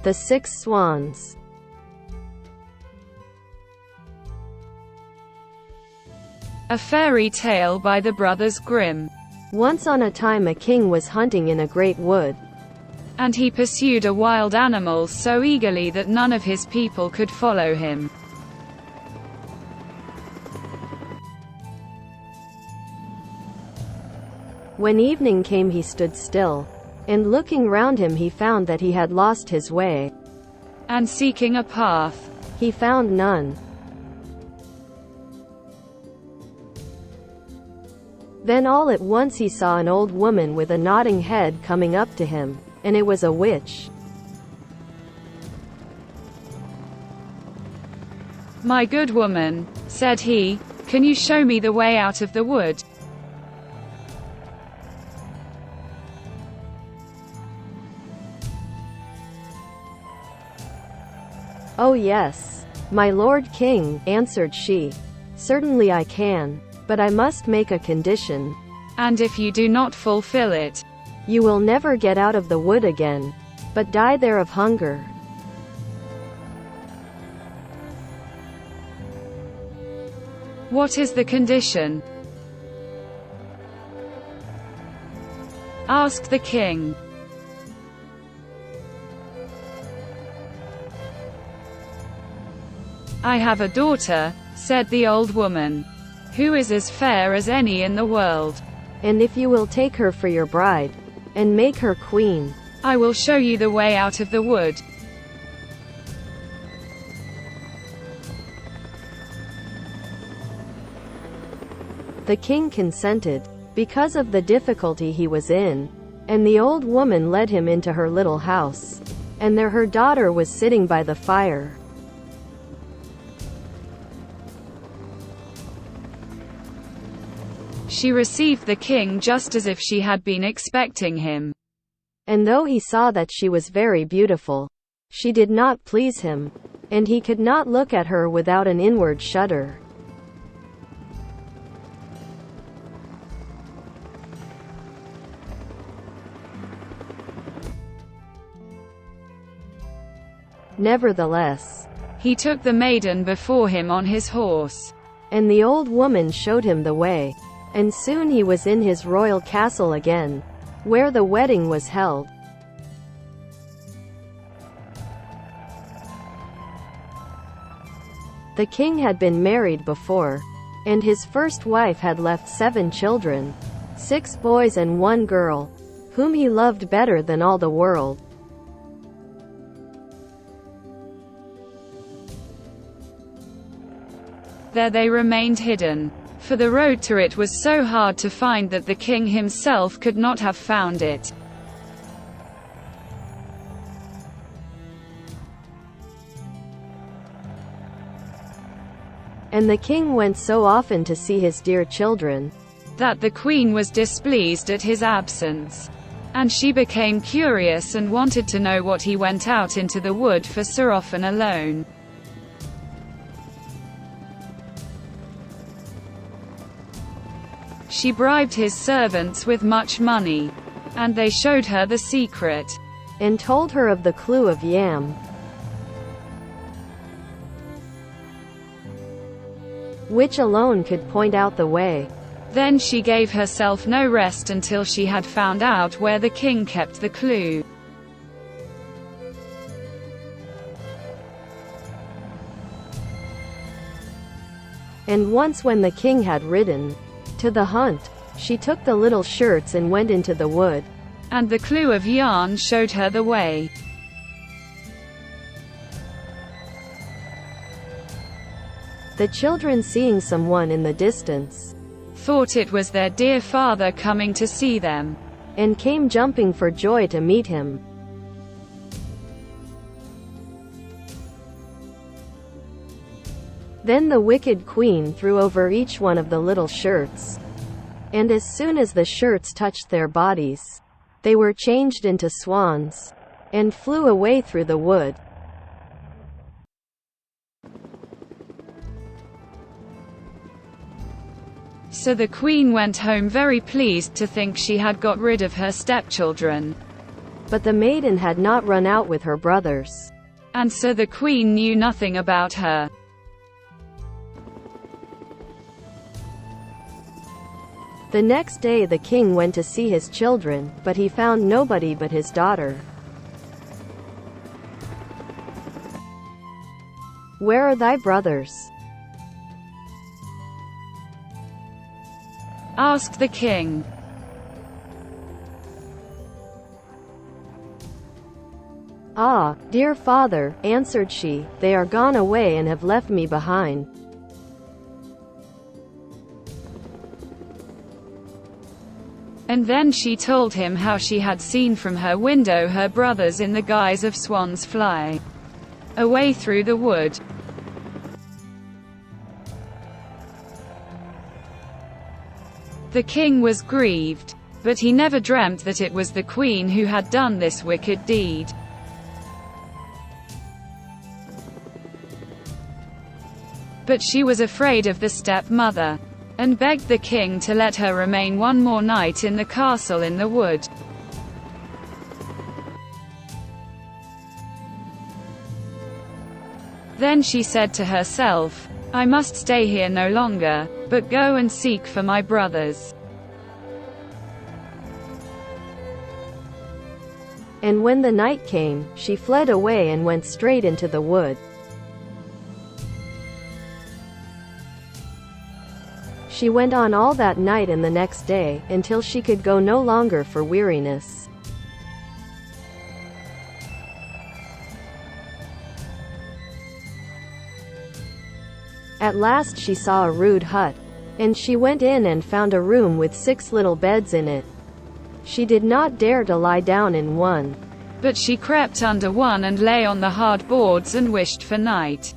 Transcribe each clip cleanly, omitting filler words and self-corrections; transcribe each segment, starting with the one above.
The Six Swans. A fairy tale by the Brothers Grimm. Once on a time a king was hunting in a great wood, and he pursued a wild animal so eagerly that none of his people could follow him. When evening came he stood still, and looking round him he found that he had lost his way, and seeking a path, he found none. Then all at once he saw an old woman with a nodding head coming up to him, and it was a witch. "My good woman," said he, "can you show me the way out of the wood?" "Oh yes, my lord king," answered she. "Certainly I can, but I must make a condition. "And if you do not fulfill it, you will never get out of the wood again, but die there of hunger." "What is the condition?" asked the king. "I have a daughter," said the old woman, "who is as fair as any in the world. And if you will take her for your bride, and make her queen, I will show you the way out of the wood." The king consented, because of the difficulty he was in, and the old woman led him into her little house, and there her daughter was sitting by the fire. She received the king just as if she had been expecting him. And though he saw that she was very beautiful, she did not please him, and he could not look at her without an inward shudder. Nevertheless, he took the maiden before him on his horse, and the old woman showed him the way, and soon he was in his royal castle again, where the wedding was held. The king had been married before, and his first wife had left 7 children, 6 boys and 1 girl, whom he loved better than all the world. There they remained hidden, for the road to it was so hard to find that the king himself could not have found it. And the king went so often to see his dear children, that the queen was displeased at his absence, and she became curious and wanted to know what he went out into the wood for so often alone. She bribed his servants with much money, and they showed her the secret, and told her of the clue of yam, which alone could point out the way. Then she gave herself no rest until she had found out where the king kept the clue. And once when the king had ridden to the hunt, she took the little shirts and went into the wood, and the clue of yarn showed her the way. The children, seeing someone in the distance, thought it was their dear father coming to see them, and came jumping for joy to meet him. Then the wicked queen threw over each one of the little shirts, and as soon as the shirts touched their bodies, they were changed into swans, and flew away through the wood. So the queen went home very pleased to think she had got rid of her stepchildren. But the maiden had not run out with her brothers. And so the queen knew nothing about her. The next day the king went to see his children, but he found nobody but his daughter. "Where are thy brothers?" asked the king. "Ah, dear father," answered she, "they are gone away and have left me behind." And then she told him how she had seen from her window her brothers in the guise of swans fly away through the wood. The king was grieved, but he never dreamt that it was the queen who had done this wicked deed. But she was afraid of the stepmother, and begged the king to let her remain one more night in the castle in the wood. Then she said to herself, "I must stay here no longer, but go and seek for my brothers." And when the night came, she fled away and went straight into the wood. She went on all that night and the next day, until she could go no longer for weariness. At last she saw a rude hut, and she went in and found a room with 6 little beds in it. She did not dare to lie down in one, but she crept under one and lay on the hard boards and wished for night.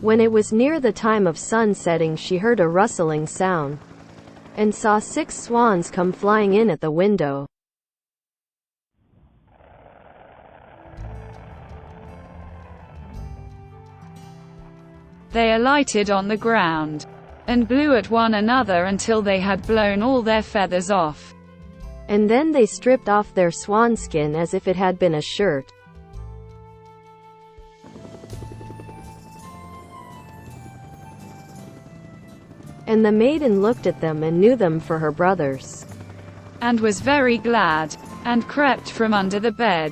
When it was near the time of sun setting, she heard a rustling sound, and saw 6 swans come flying in at the window. They alighted on the ground, and blew at one another until they had blown all their feathers off. And then they stripped off their swanskin as if it had been a shirt. And the maiden looked at them and knew them for her brothers, and was very glad, and crept from under the bed.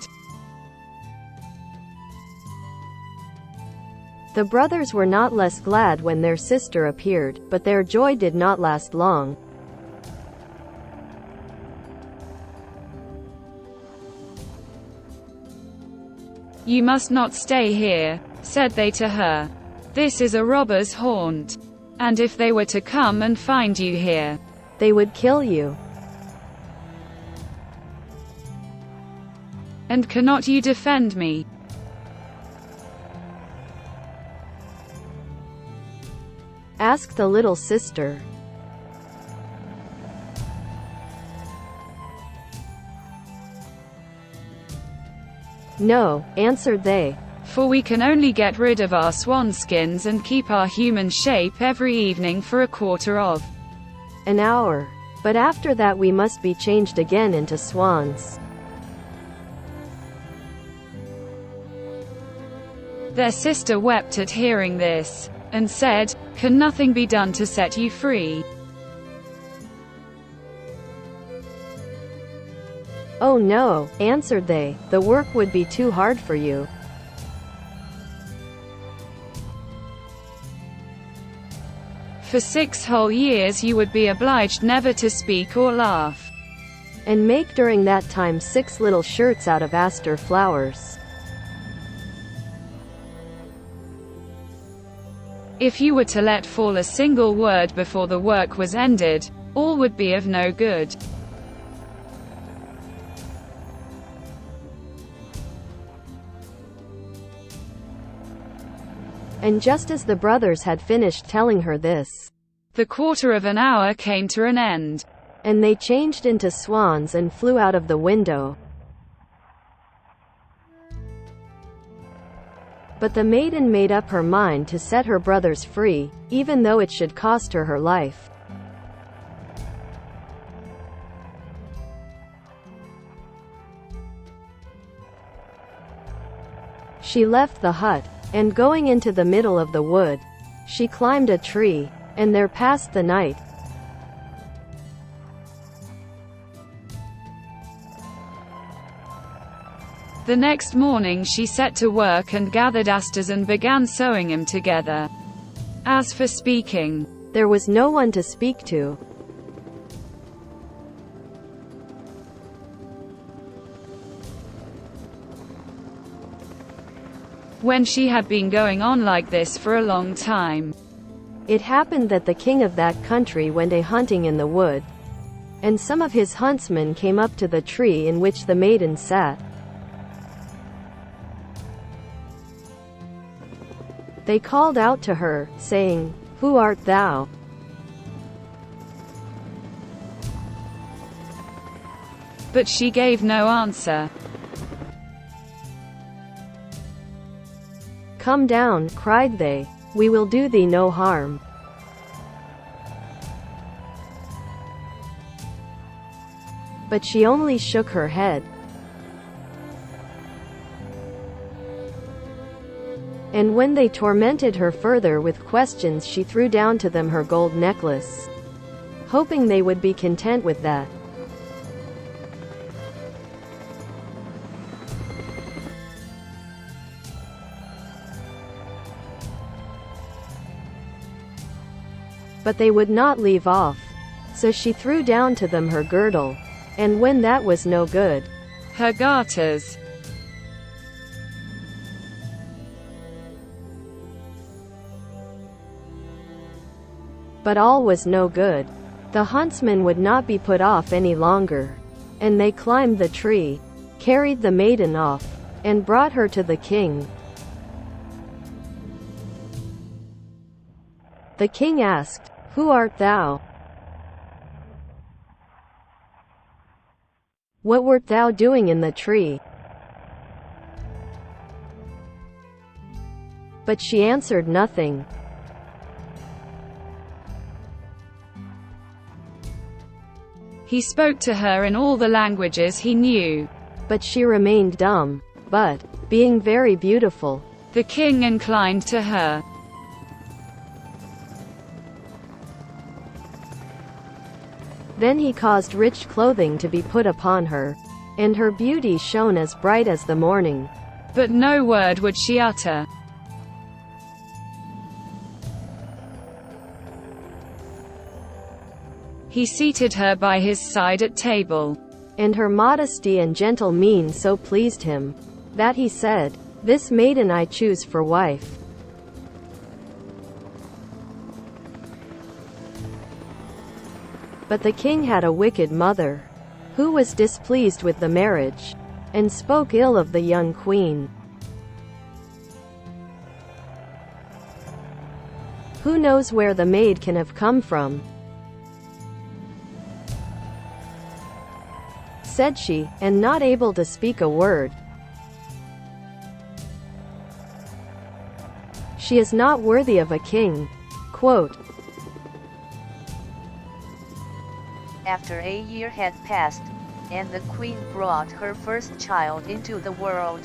The brothers were not less glad when their sister appeared, but their joy did not last long. "You must not stay here," said they to her. "This is a robber's haunt. And if they were to come and find you here, they would kill you. And cannot you defend me?" asked the little sister. "No," answered they, "for we can only get rid of our swanskins and keep our human shape every evening for a quarter of an hour. But after that we must be changed again into swans." Their sister wept at hearing this, and said, "Can nothing be done to set you free?" "Oh no," answered they, "the work would be too hard for you. For 6 whole years you would be obliged never to speak or laugh, and make during that time 6 little shirts out of aster flowers. If you were to let fall a single word before the work was ended, all would be of no good." And just as the brothers had finished telling her this, the quarter of an hour came to an end, and they changed into swans and flew out of the window. But the maiden made up her mind to set her brothers free, even though it should cost her her life. She left the hut, and going into the middle of the wood, she climbed a tree, and there passed the night. The next morning she set to work and gathered asters and began sewing them together. As for speaking, there was no one to speak to. When she had been going on like this for a long time, it happened that the king of that country went a-hunting in the wood, and some of his huntsmen came up to the tree in which the maiden sat. They called out to her, saying, "Who art thou?" But she gave no answer. "Come down," cried they, "we will do thee no harm." But she only shook her head. And when they tormented her further with questions, she threw down to them her gold necklace, hoping they would be content with that. But they would not leave off. So she threw down to them her girdle, and when that was no good, her garters. But all was no good. The huntsmen would not be put off any longer, and they climbed the tree, carried the maiden off, and brought her to the king. The king asked, "Who art thou? What wert thou doing in the tree?" But she answered nothing. He spoke to her in all the languages he knew, but she remained dumb. But, being very beautiful, the king inclined to her. Then he caused rich clothing to be put upon her, and her beauty shone as bright as the morning. But no word would she utter. He seated her by his side at table, and her modesty and gentle mien so pleased him, that he said, "This maiden I choose for wife." But the king had a wicked mother, who was displeased with the marriage, and spoke ill of the young queen. "Who knows where the maid can have come from?" said she, and not able to speak a word. "She is not worthy of a king." Quote, After a year had passed, and the queen brought her first child into the world,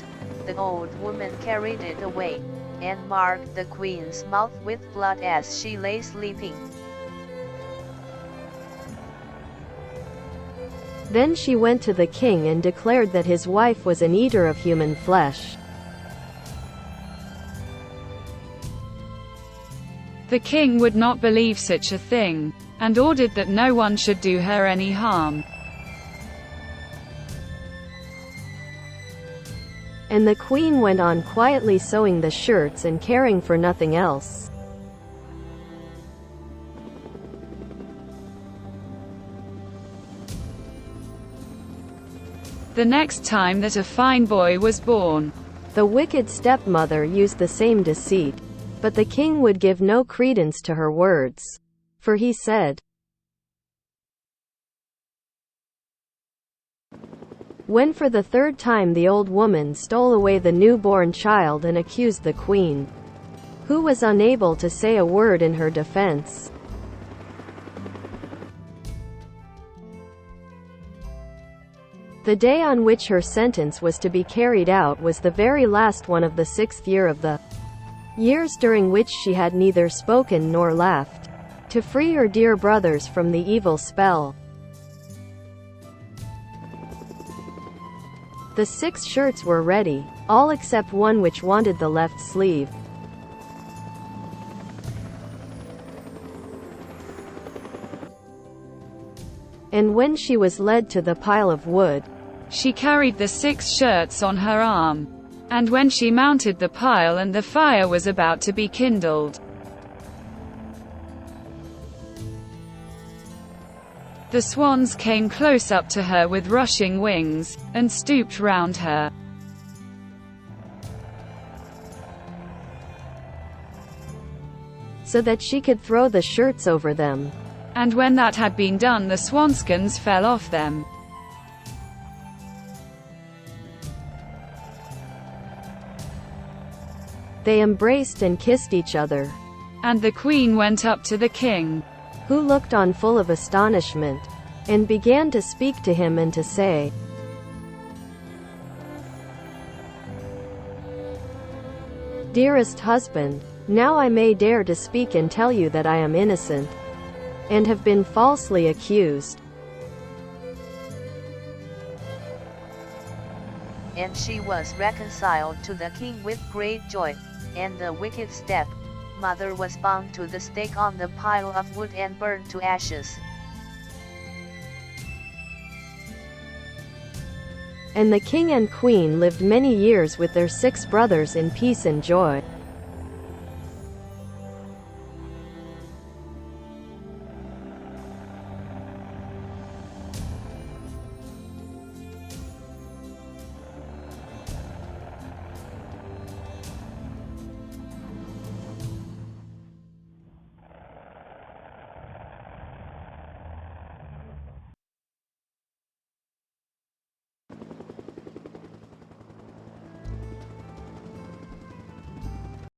the old woman carried it away, and marked the queen's mouth with blood as she lay sleeping. Then she went to the king and declared that his wife was an eater of human flesh. The king would not believe such a thing, and ordered that no one should do her any harm. And the queen went on quietly sewing the shirts and caring for nothing else. The next time that a fine boy was born, the wicked stepmother used the same deceit, but the king would give no credence to her words. For he said, when for the third time the old woman stole away the newborn child and accused the queen, who was unable to say a word in her defense. The day on which her sentence was to be carried out was the very last one of the 6th year of the years during which she had neither spoken nor laughed, to free her dear brothers from the evil spell. The 6 shirts were ready, all except one which wanted the left sleeve. And when she was led to the pile of wood, she carried the 6 shirts on her arm. And when she mounted the pile and the fire was about to be kindled, the swans came close up to her with rushing wings, and stooped round her. so that she could throw the shirts over them. And when that had been done, the swanskins fell off them. They embraced and kissed each other. And the queen went up to the king, who looked on full of astonishment, and began to speak to him and to say, "Dearest husband, now I may dare to speak and tell you that I am innocent, and have been falsely accused." And she was reconciled to the king with great joy, and the wicked step-mother was bound to the stake on the pile of wood and burned to ashes. And the king and queen lived many years with their 6 brothers in peace and joy.